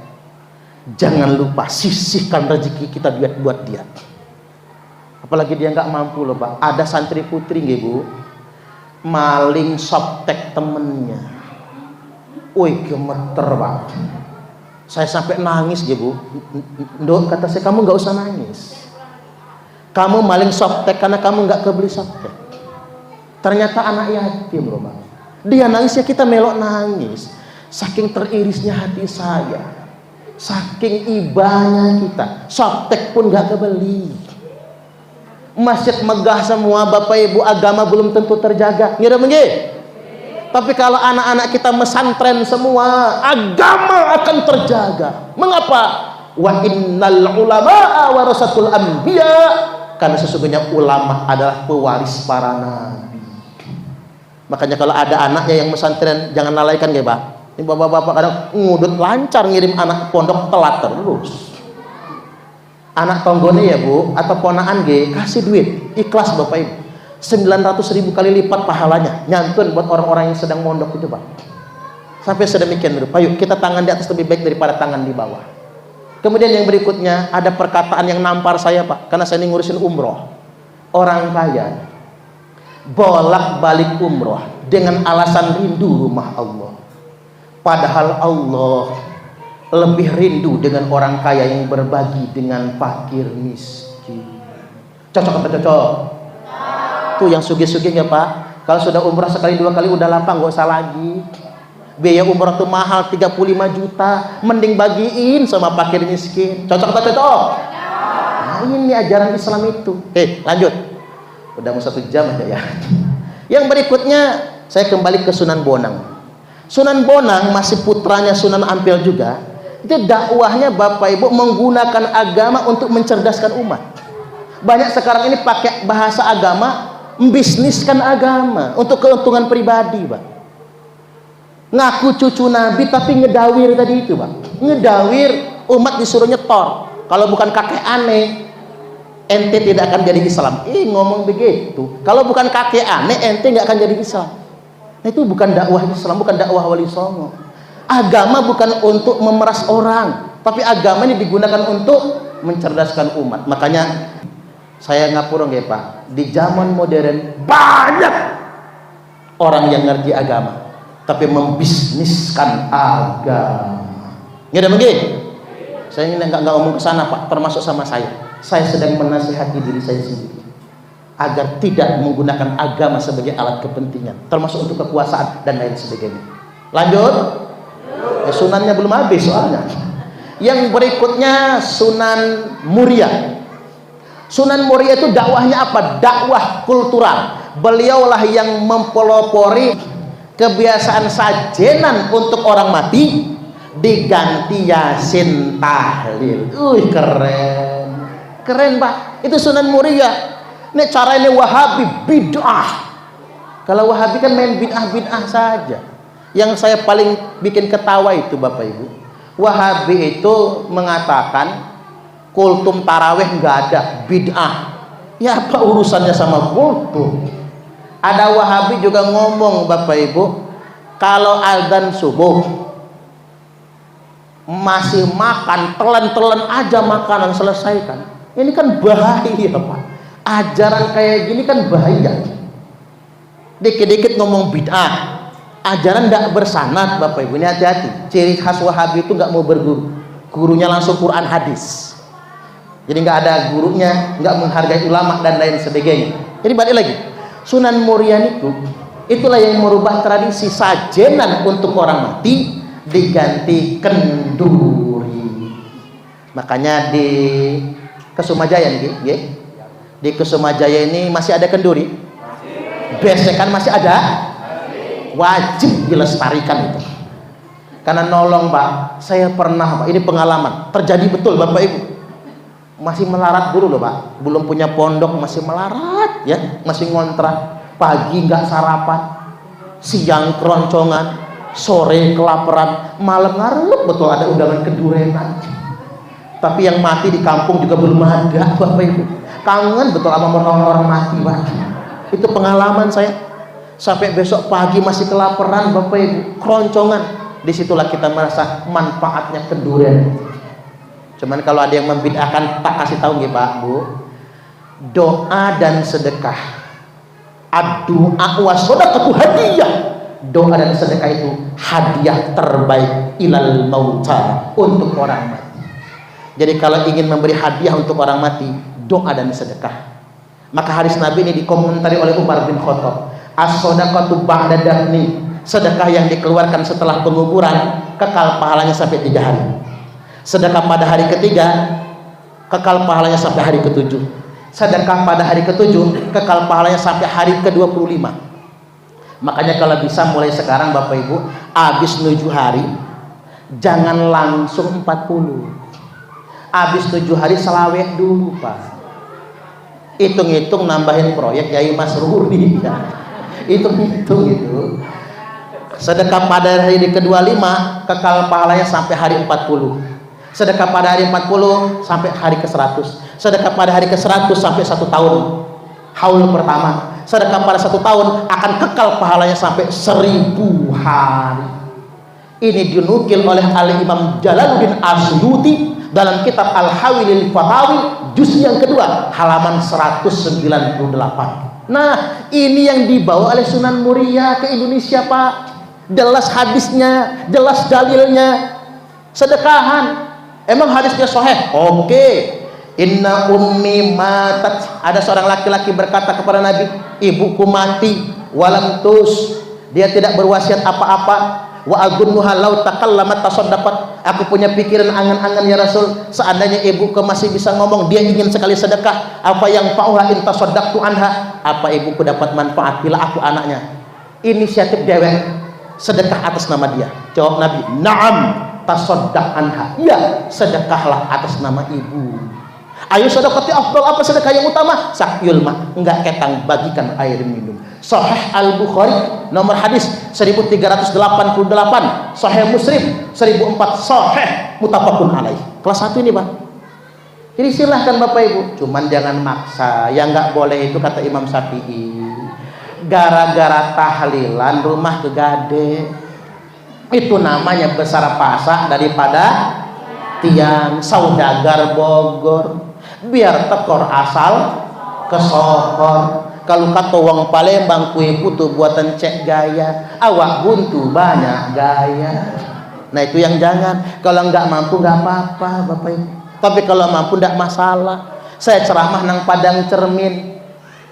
jangan lupa sisihkan rezeki kita buat dia. Apalagi dia nggak mampu loh Pak. Ada santri putri nggih Bu, maling softtek temennya. Woi, gemeter Pak. Saya sampai nangis nggih Bu. Nduk, kata saya, kamu nggak usah nangis. Kamu maling softtek karena kamu nggak kebeli softtek. Ternyata anak yatim loh Bang. Dia nangis ya kita melok nangis. Saking teririsnya hati saya, saking ibahnya kita, softtek pun nggak kebeli. Masjid megah semua Bapak Ibu, agama belum tentu terjaga. Ngira menggih. Tapi kalau anak-anak kita mesantren semua, agama akan terjaga. Mengapa? Wa innal ulama'a warasatul anbiya. Karena sesungguhnya ulama adalah pewaris para nabi. Makanya kalau ada anaknya yang pesantren, jangan lalaikan ya Pak. Ini bapak-bapak kadang ngudut lancar ngirim anak pondok telat terus. Anak tonggone ya Bu, atau ponaan G, kasih duit, ikhlas Bapak Ibu. 900.000 kali lipat pahalanya, nyantun buat orang-orang yang sedang mondok itu Pak. Sampai sedemikian dulu. Pak, yuk kita tangan di atas lebih baik daripada tangan di bawah. Kemudian yang berikutnya, ada perkataan yang nampar saya Pak, karena saya ini ngurusin umroh. Orang kaya bolak-balik umroh dengan alasan rindu rumah Allah. Padahal Allah lebih rindu dengan orang kaya yang berbagi dengan fakir miskin. Cocok atau cocok? Tuh yang sugih-sugih ya Pak, kalau sudah umroh sekali 2 kali udah lapang, gak usah lagi. Biaya umroh tuh mahal 35 juta, mending bagiin sama fakir miskin. Cocok atau cocok? Nah, ini ajaran Islam itu. Lanjut. Udah mau 1 jam aja ya. Yang berikutnya saya kembali ke Sunan Bonang. Sunan Bonang masih putranya Sunan Ampel juga. Itu dakwahnya Bapak Ibu menggunakan agama untuk mencerdaskan umat. Banyak sekarang ini pakai bahasa agama, membisniskan agama untuk keuntungan pribadi Pak. Ngaku cucu Nabi tapi ngedawir tadi itu Pak, ngedawir umat disuruh nyetor. Kalau bukan kakek aneh, ente tidak akan jadi Islam. Ngomong begitu. Kalau bukan kakek aneh, ente nggak akan jadi Islam. Nah, itu bukan dakwah Islam, bukan dakwah Wali Songo. Agama bukan untuk memeras orang, tapi agama ini digunakan untuk mencerdaskan umat. Makanya saya ngapura nggih Pak, di zaman modern banyak orang yang ngerti agama tapi membisniskan agama. Nggak mungkin. Saya ini nggak ngomong ke sana Pak, termasuk sama saya. Saya sedang menasihati diri saya sendiri agar tidak menggunakan agama sebagai alat kepentingan, termasuk untuk kekuasaan dan lain sebagainya. Lanjut. Sunannya belum habis soalnya. Yang berikutnya Sunan Muria. Sunan Muria itu dakwahnya apa? Dakwah kultural. Beliaulah yang mempelopori kebiasaan sajenan untuk orang mati diganti Yasin tahlil. Keren. Keren Pak. Itu Sunan Muria. Ini cara ini Wahabi bid'ah. Kalau Wahabi kan main bid'ah-bid'ah saja. Yang saya paling bikin ketawa itu Bapak Ibu, Wahabi itu mengatakan kultum tarawih nggak ada, bid'ah. Ya apa urusannya sama kultum? Ada Wahabi juga ngomong Bapak Ibu, kalau azan subuh masih makan, telan-telan aja makanan, selesaikan. Ini kan bahaya Pak. Ajaran kayak gini kan bahaya. Dikit-dikit ngomong bid'ah, ajaran tidak bersanad Bapak Ibu. Ini hati-hati. Ciri khas Wahabi itu nggak mau berguru, gurunya langsung Quran hadis. Jadi nggak ada gurunya, nggak menghargai ulama dan lain sebagainya. Jadi balik lagi, Sunan Muria itu, itulah yang merubah tradisi sajenan untuk orang mati diganti kenduri. Makanya di Kesumajaya nih, di Kesumajaya ini masih ada kenduri, besekan masih ada, wajib dilestarikan itu. Karena nolong Pak, saya pernah Pak, ini pengalaman terjadi betul Bapak Ibu. Masih melarat dulu loh Pak, belum punya pondok, masih melarat ya, masih ngontrak. Pagi nggak sarapan, siang keroncongan, sore kelaparan, malam ngarep betul ada undangan kedurenan. Tapi yang mati di kampung juga belum ada Bapak Ibu. Kangen betul sama orang-orang mati Pak. Itu pengalaman saya. Sampai besok pagi masih kelaparan Bapak Ibu, keroncongan. Disitulah kita merasa manfaatnya kedurian. Cuman kalau ada yang membid'ahkan, tak kasih tahu nggih Pak Bu, doa dan sedekah, ad-du'a wa shadaqatu hadiah. Doa dan sedekah itu hadiah terbaik ilal mauta, untuk orang mati. Jadi kalau ingin memberi hadiah untuk orang mati, doa dan sedekah. Maka hadis Nabi ini dikomentari oleh Umar bin Khattab, as-shadaqatu ba'da dafni, sedekah yang dikeluarkan setelah penguburan kekal pahalanya sampai 3 hari. Sedekah pada hari ketiga kekal pahalanya sampai hari ke-7. Sedekah pada hari ke-7 kekal pahalanya sampai hari ke-25. Makanya kalau bisa mulai sekarang Bapak Ibu, habis 7 hari jangan langsung 40. Habis 7 hari selawek dulu Pak. Hitung-hitung nambahin proyek Yai Masruri ya. Hitung-hitung gitu. Sedekah pada hari ke-25 kekal pahalanya sampai hari 40. Sedekah pada hari 40 sampai hari ke-100. Sedekah pada hari ke-100 sampai 1 tahun haul pertama. Sedekah pada 1 tahun akan kekal pahalanya sampai 1000 hari. Ini dinukil oleh Al-Imam Jalaluddin Asyuti dalam kitab Al-Hawilil Fatawi juz yang kedua halaman 198. Nah, ini yang dibawa oleh Sunan Muria ke Indonesia Pak. Jelas hadisnya, jelas dalilnya. Sedekahan. Emang hadisnya sahih? Oke. Inna ummi matat. Ada seorang laki-laki berkata kepada Nabi, ibuku mati, walam tus. Dia tidak berwasiat apa-apa. Wa agunnuha law takallamat tasaddaqat. Aku punya pikiran angan-angan ya Rasul, seandainya ibuku masih bisa ngomong, dia ingin sekali sedekah. Apa yang fa'uha in tasaddaqtu anha? Apa ibuku dapat manfaat bila aku anaknya? Inisiatif dewek, sedekah atas nama dia. Jawab Nabi, na'am tasaddaq anha. Ya, sedekahlah atas nama ibu. Ayo sedekati afdal, apa sedekah yang utama? Sakyul ma, enggak ketang, bagikan air minum. Sahih Al-Bukhari nomor hadis 1388, Sahih Muslim 1004, Sahih muttafaqun alaih. Kelas 1 ini Pak. Jadi silahkan Bapak Ibu, cuman jangan maksa. Yang enggak boleh itu kata Imam Syafi'i, gara-gara tahlilan rumah kegade, itu namanya besar pasak daripada tiang saudagar Bogor. Biar tekor asal kesohor. Kalau kata wong Palembang kue putu buatan cek gaya, awak buntu banyak gaya. Nah itu yang jangan. Kalau nggak mampu nggak apa-apa Bapak Ibu. Tapi kalau mampu nggak masalah. Saya ceramah nang Padang Cermin.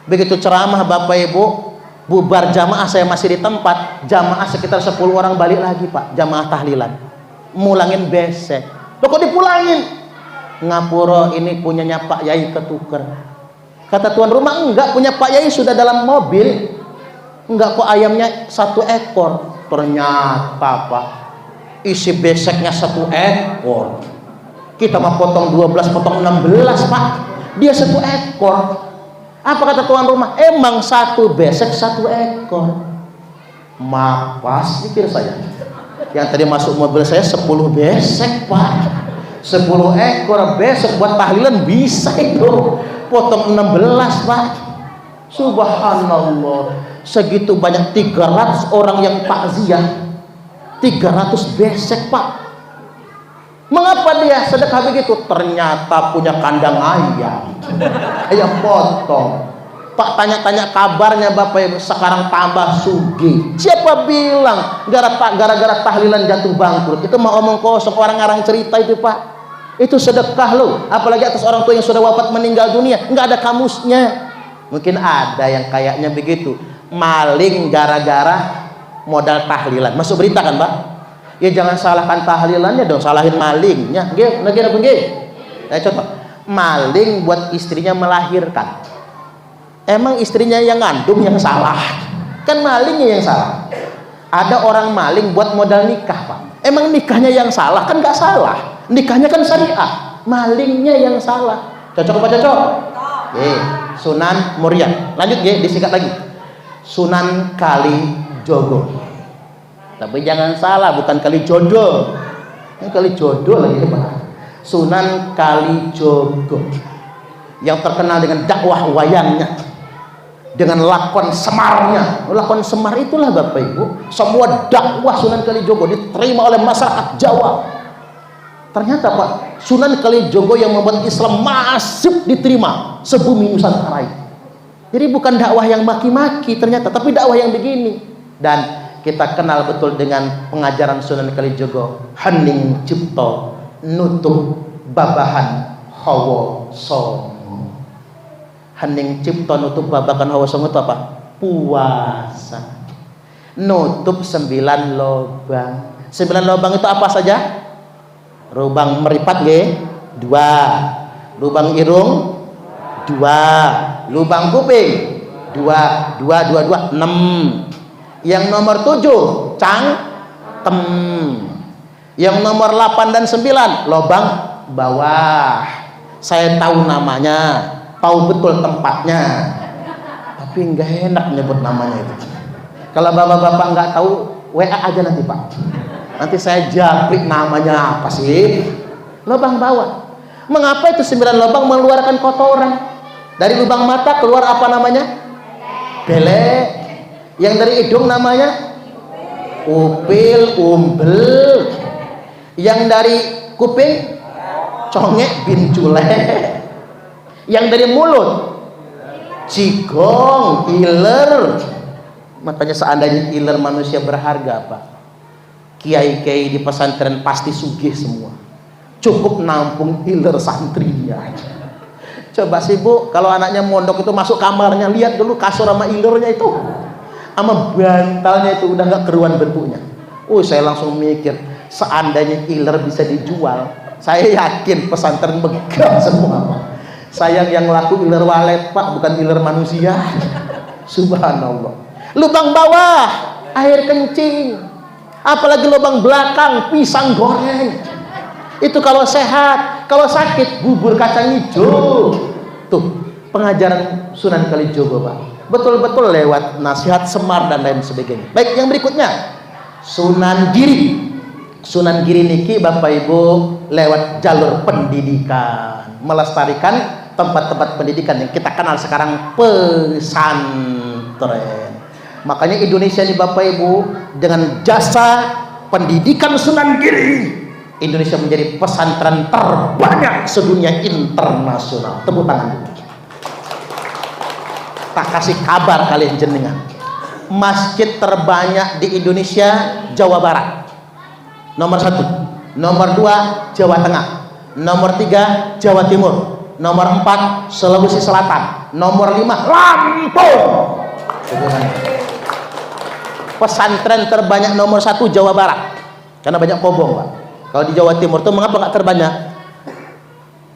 Begitu ceramah Bapak Ibu, bubar jamaah saya masih di tempat. Jamaah sekitar 10 orang balik lagi Pak. Jamaah tahlilan. Mulangin besek. Loh kok dipulangin? Ngapura ini punyanya Pak Yai ketuker. Kata tuan rumah, enggak, punya Pak Yai sudah dalam mobil. Enggak, kok ayamnya 1 ekor. Ternyata Pak, isi beseknya 1 ekor. Kita mau potong 12, potong 16 Pak. Dia 1 ekor. Apa kata tuan rumah? Emang satu besek satu ekor. Mapas pikir saya. Yang tadi masuk mobil saya 10 besek pak, 10 ekor besek buat tahlilan bisa itu. Potong 16 pak. Subhanallah. Segitu banyak 300 orang yang takziah, 300 besek pak. Mengapa dia sedekah begitu? Ternyata punya kandang ayam, ayam potong. Pak tanya-tanya kabarnya bapak ibu, sekarang tambah sugih. Siapa bilang gara-gara tahlilan jatuh bangkrut? Itu mau omong kosong, orang ngarang cerita itu pak. Itu sedekah loh, apalagi atas orang tua yang sudah wafat meninggal dunia, nggak ada kamusnya. Mungkin ada yang kayaknya begitu, maling gara-gara modal tahlilan. Masuk berita kan pak? Ya jangan salahkan tahlilannya dong, salahin malingnya. Contoh, maling buat istrinya melahirkan. Emang istrinya yang ngandung yang salah? Kan malingnya yang salah. Ada orang maling buat modal nikah pak. Emang nikahnya yang salah? Kan nggak salah. Nikahnya kan syariah. Malingnya yang salah. Cocok apa cocok? Sunan Muria. Lanjut disikat lagi. Sunan Kalijogo. Tapi jangan salah, bukan Kalijodo. Ini Kalijodo lagi pak. Sunan Kalijogo yang terkenal dengan dakwah wayangnya, dengan lakon semarnya. Lakon semar itulah bapak ibu, semua dakwah Sunan Kalijogo diterima oleh masyarakat Jawa. Ternyata pak, Sunan Kalijogo yang membuat Islam masif diterima sebumi Nusantara. Jadi bukan dakwah yang maki-maki ternyata, tapi dakwah yang begini. Dan kita kenal betul dengan pengajaran Sunan Kalijogo. Hening cipto nutup babahan hawa songo. Hening cipto nutup babahan hawa songo itu apa? Puasa. Nutup 9 lubang. 9 lubang itu apa saja? Lubang meripat 2, lubang irung 2, lubang kuping 2, 6. Yang nomor 7 cangkem. Yang nomor 8 dan 9 lubang bawah. Saya tahu namanya, tahu betul tempatnya, tapi nggak enak nyebut namanya itu. Kalau bapak-bapak nggak tahu, WA aja nanti pak. Nanti saya japrik namanya apa sih? Lubang bawah. Mengapa itu 9 lubang mengeluarkan kotoran? Dari lubang mata keluar apa namanya? Belek. Yang dari hidung namanya upil, umbel. Yang dari kuping congek bin cule. Yang dari mulut cigong, iler. Makanya seandainya iler manusia berharga pak, kiai-kiai di pesantren pasti sugih semua. Cukup nampung iler santrinya. Coba sih bu, kalau anaknya mondok itu masuk kamarnya, lihat dulu kasur sama ilernya itu, sama bantalnya itu udah nggak keruan bentuknya. Saya langsung mikir, seandainya iler bisa dijual, saya yakin pesantren megah semua pak. Sayang yang laku iler walet pak, bukan iler manusia. Subhanallah. Lubang bawah air kencing, apalagi lubang belakang pisang goreng. Itu kalau sehat, kalau sakit bubur kacang hijau. Tuh pengajaran Sunan Kalijogo pak, betul-betul lewat nasihat semar dan lain sebagainya. Baik, yang berikutnya Sunan Giri. Sunan Giri niki bapak ibu lewat jalur pendidikan, melestarikan tempat-tempat pendidikan yang kita kenal sekarang pesantren. Makanya Indonesia ini bapak ibu, dengan jasa pendidikan Sunan Giri, Indonesia menjadi pesantren terbanyak sedunia internasional. Tepuk tangan dulu. Tak kasih kabar kalian jenengan, masjid terbanyak di Indonesia Jawa Barat nomor 1, nomor 2 Jawa Tengah, nomor 3 Jawa Timur, nomor 4 Sulawesi Selatan, nomor 5 Lampung. Pesantren terbanyak nomor 1 Jawa Barat, karena banyak kobong pak. Kalau di Jawa Timur tuh mengapa nggak terbanyak?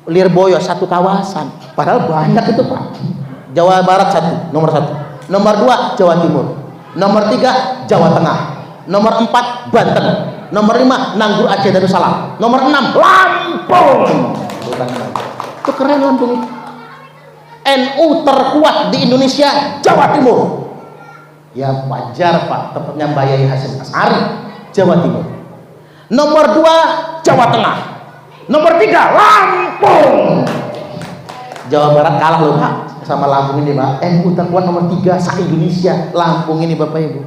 Lirboyo 1 kawasan, padahal banyak itu pak. Jawa Barat 1, nomor 1, nomor 2 Jawa Timur, nomor 3 Jawa Tengah, nomor 4 Banten, nomor 5 Nanggur Aceh Darussalam, nomor 6 Lampung. Itu keren Lampung itu. NU terkuat di Indonesia, Jawa Timur. Ya wajar Pak, tepatnya Mbak Yai Hasyim Asy'ari, Jawa Timur. Nomor 2 Jawa Tengah. Nomor 3 Lampung. Jawa Barat kalah loh Pak sama Lampung ini Pak. NU terkuat nomor 3 se-Indonesia, Lampung ini Bapak Ibu.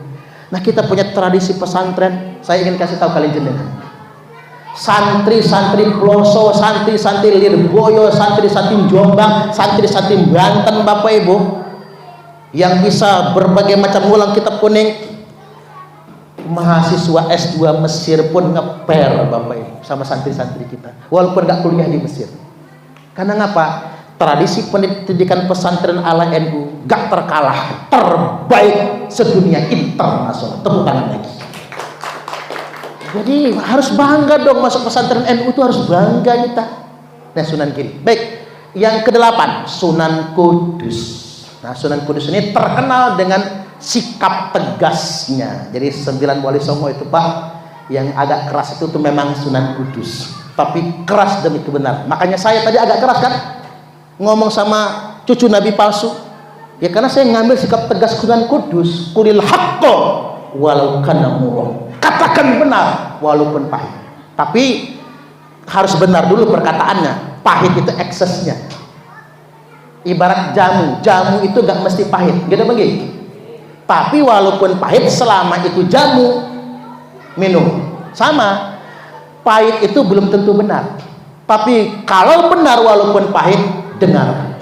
Nah kita punya tradisi pesantren, saya ingin kasih tahu kalian jenengan. Santri-santri Ploso, santri-santri Lirboyo, santri-santri Jombang, santri-santri Banten Bapak Ibu, yang bisa berbagai macam ulang kitab kuning, mahasiswa S2 Mesir pun ngeper Bapak Ibu sama santri-santri kita, walaupun nggak kuliah di Mesir. Karena ngapa? Tradisi pendidikan pesantren ala NU gak terkalah, terbaik sedunia internasional. Tepuk tangan lagi. Jadi harus bangga dong masuk pesantren NU, itu harus bangga kita. Nah Sunan kiri. Baik, yang ke-8 Sunan Kudus. Nah Sunan Kudus ini terkenal dengan sikap tegasnya. Jadi 9 wali songo itu Pak, yang agak keras itu tuh memang Sunan Kudus, tapi keras demi kebenaran. Makanya saya tadi agak keras kan ngomong sama cucu Nabi palsu, ya karena saya ngambil sikap tegas Sunan Kudus. Qulil haqqo walau kana murra, katakan benar walaupun pahit. Tapi harus benar dulu perkataannya, pahit itu eksesnya. Ibarat jamu itu gak mesti pahit, gitu begitu. Tapi walaupun pahit, selama itu jamu, minum. Sama, pahit itu belum tentu benar. Tapi kalau benar walaupun pahit, dengar.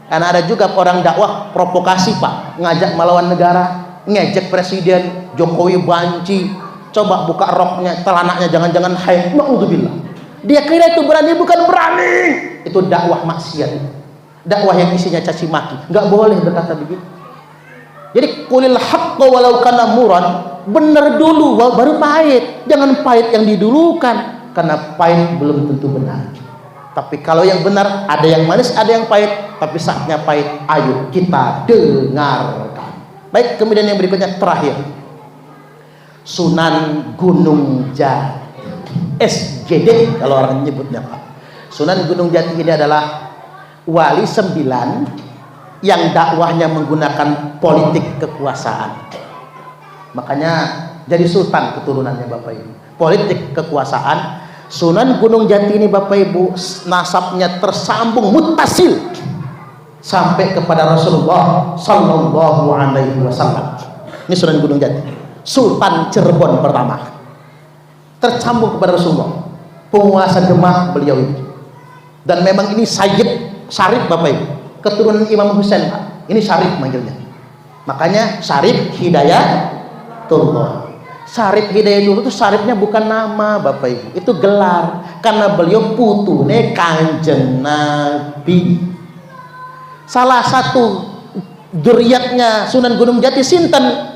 Karena ada juga orang dakwah provokasi Pak, ngajak melawan negara, ngejek presiden Jokowi, banci, coba buka roknya, celananya jangan-jangan haid, naudzubillah. Dia kira itu berani, bukan berani. Itu dakwah maksiat, dakwah yang isinya caci maki. Nggak boleh berkata begitu. Jadi qulil haqqo walau kana murran, benar dulu baru pahit. Jangan pahit yang didulukan, karena pahit belum tentu benar. Tapi kalau yang benar, ada yang manis, ada yang pahit, tapi saatnya pahit, ayo kita dengarkan. Baik, kemudian yang berikutnya terakhir, Sunan Gunung Jati, SGD kalau orang menyebutnya Pak. Sunan Gunung Jati ini adalah wali 9 yang dakwahnya menggunakan politik kekuasaan. Makanya jadi sultan keturunannya Bapak Ibu. Politik kekuasaan. Sunan Gunung Jati ini Bapak Ibu nasabnya tersambung muttasil sampai kepada Rasulullah Sallallahu Alaihi Wasallam. Ini Sunan Gunung Jati, Sultan Cirebon pertama, tersambung kepada Rasulullah, penguasa Demak beliau ini. Dan memang ini Sayyid Syarif Bapak Ibu, keturunan Imam Husain Pak. Ini Syarif manggilnya. Makanya Syarif Hidayatullah. Syarif Hidayatullah itu syarifnya bukan nama Bapak Ibu, itu gelar, karena beliau putune Kanjeng Nabi. Salah satu dzurriyyatnya Sunan Gunung Jati sinten?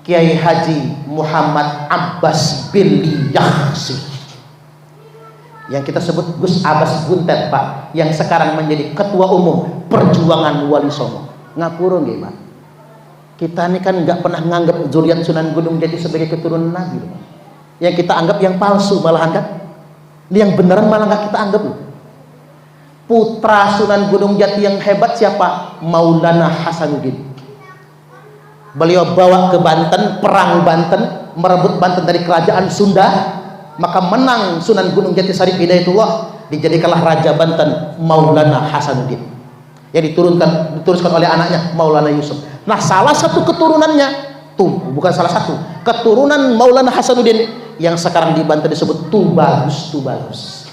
Kiai Haji Muhammad Abbas bin Yaksi, yang kita sebut Gus Abbas Buntet Pak, yang sekarang menjadi ketua umum Perjuangan Wali Songo. Ngapura nggih Pak, kita ini kan nggak pernah nganggap zuriat Sunan Gunung Jati sebagai keturunan Nabi loh. Yang kita anggap yang palsu malahan kan, ini yang beneran malah nggak kita anggap loh. Putra Sunan Gunung Jati yang hebat siapa? Maulana Hasanuddin. Beliau bawa ke Banten, perang Banten, merebut Banten dari kerajaan Sunda, maka menang Sunan Gunung Jati Syarif Hidayatullah, dijadikanlah Raja Banten Maulana Hasanuddin, yang diteruskan oleh anaknya Maulana Yusuf. Nah salah satu keturunannya tuh, bukan salah satu, keturunan Maulana Hasanuddin yang sekarang di Banten disebut Tubagus.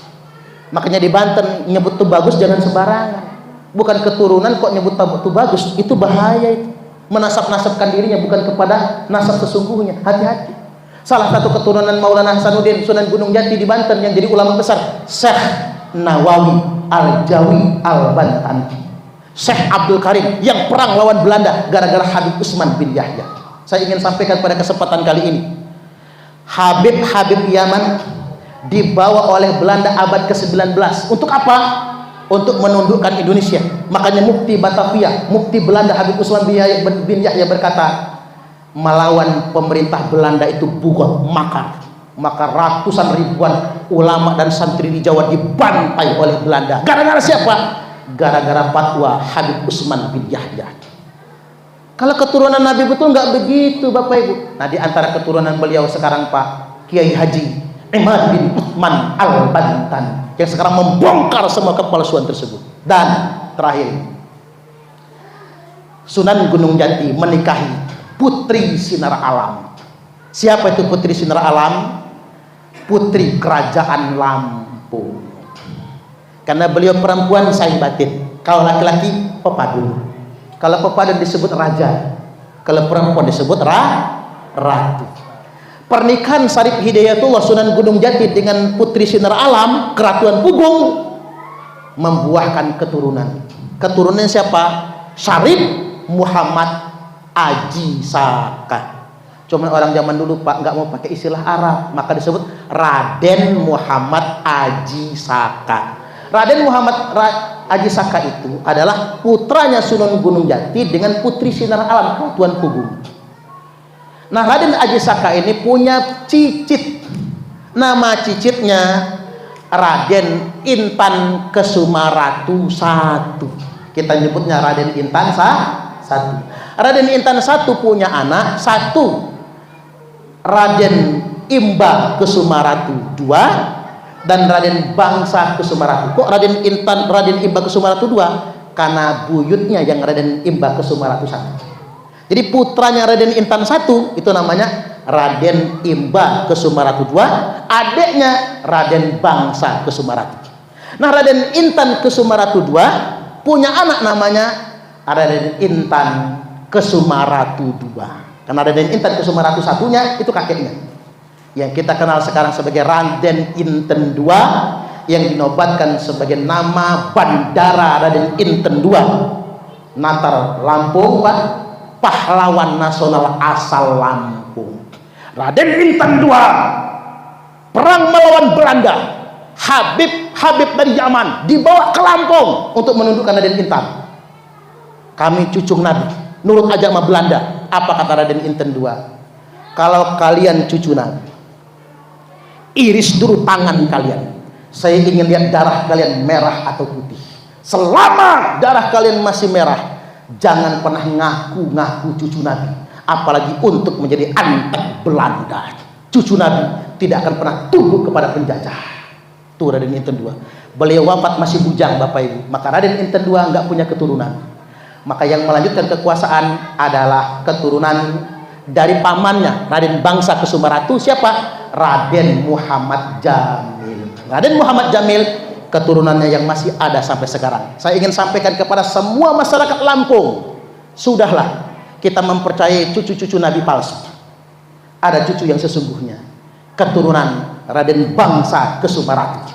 Makanya di Banten nyebut Tubagus jangan sembarangan, bukan keturunan kok nyebut Tubagus, itu bahaya itu, menasab-nasabkan dirinya bukan kepada nasab sesungguhnya. Hati-hati. Salah satu keturunan Maulana Hasanuddin Sunan Gunung Jati di Banten yang jadi ulama besar, Syekh Nawawi Al-Jawi Al-Bantan, Syekh Abdul Karim yang perang lawan Belanda gara-gara Habib Usman bin Yahya. Saya ingin sampaikan pada kesempatan kali ini, Habib Yaman dibawa oleh Belanda abad ke-19 untuk apa? Untuk menundukkan Indonesia. Makanya Mufti Batavia, Mufti Belanda Habib Usman bin Yahya berkata, melawan pemerintah Belanda itu bugot makar. Maka ratusan ribuan ulama dan santri di Jawa dibantai oleh Belanda. Gara-gara siapa? gara-gara fatwa Habib Utsman bin Yahya. Kalau keturunan Nabi betul nggak begitu Bapak Ibu. Nah, di antara keturunan beliau sekarang Pak Kiai Haji Imad bin Uthman Al-Bantan yang sekarang membongkar semua kepalsuan tersebut. Dan terakhir, Sunan Gunung Jati menikahi putri sinar alam. Siapa itu putri sinar alam? Putri kerajaan Lampung. Karena beliau perempuan saing batin. Kalau laki-laki pepadun. Kalau pepadun disebut raja. Kalau perempuan disebut ratu. Pernikahan Syarif Hidayatullah Sunan Gunung Jati dengan putri sinar alam Keratuan Pugung membuahkan keturunan. Keturunan siapa? Syarif Muhammad Aji Saka. Cuman orang zaman dulu Pak nggak mau pakai istilah Arab, maka disebut Raden Muhammad Aji Saka. Raden Muhammad Aji Saka itu adalah putranya Sunan Gunung Jati dengan putri sinar alam Keratuan Pugung. Nah, Raden Aji Saka ini punya cicit. Nama cicitnya Raden Intan Kesumaratu I. Kita nyebutnya Raden Intan I. Raden Intan I punya anak satu, Raden Imba Kesumaratu II dan Raden Bangsa Kesumaratu. Kok Raden Imba Kesumaratu II? Karena buyutnya yang Raden Imba Kesumaratu I. Jadi putranya Raden Intan I itu namanya Raden Imba Kesumaratu II, adiknya Raden Bangsa Kesumaratu. Nah, Raden Intan Kesumaratu II punya anak namanya Raden Intan Kesumaratu II. Karena Raden Intan Kesumaratu satunya itu kakeknya. Yang kita kenal sekarang sebagai Raden Inten II, yang dinobatkan sebagai nama Bandara Raden Inten II. Natar Lampung, Pak, pahlawan nasional asal Lampung. Raden Inten II perang melawan Belanda. Habib dari Yaman dibawa ke Lampung untuk menundukkan Raden Intan. Kami cucu Nabi, nurut aja sama Belanda. Apa kata Raden Inten II? Kalau kalian cucu Nabi, iris dulu tangan kalian. Saya ingin lihat darah kalian merah atau putih. Selama darah kalian masih merah, jangan pernah ngaku-ngaku cucu Nabi, apalagi untuk menjadi antek Belanda. Cucu Nabi tidak akan pernah tunduk kepada penjajah. Tuh Raden Inten II. Beliau wafat masih bujang Bapak Ibu. Maka Raden Inten II nggak punya keturunan. Maka yang melanjutkan kekuasaan adalah keturunan dari pamannya Raden Bangsa Kesumaratu. Siapa? Raden Muhammad Jamil. Raden Muhammad Jamil keturunannya yang masih ada sampai sekarang. Saya ingin sampaikan kepada semua masyarakat Lampung, sudahlah kita mempercayai cucu-cucu Nabi palsu. Ada cucu yang sesungguhnya, keturunan Raden Bangsa Kesumaratu.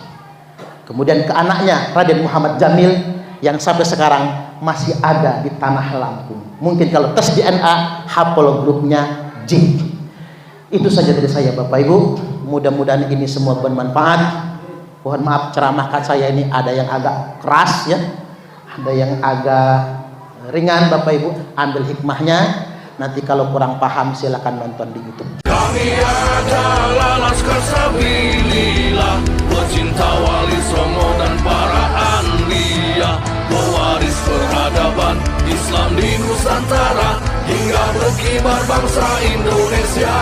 Kemudian ke anaknya Raden Muhammad Jamil yang sampai sekarang masih ada di tanah Lampung. Mungkin kalau tes DNA haplogrupnya J. Itu saja dari saya Bapak Ibu. Mudah-mudahan ini semua bermanfaat. Mohon maaf ceramah saya ini ada yang agak keras ya, ada yang agak ringan Bapak Ibu. Ambil hikmahnya. Nanti kalau kurang paham silakan nonton di YouTube. Kami adalah Laskar Sabilillah, pecinta Wali Songo dan para anbiya, pewaris peradaban Islam di Nusantara hingga berkibar bangsa Indonesia.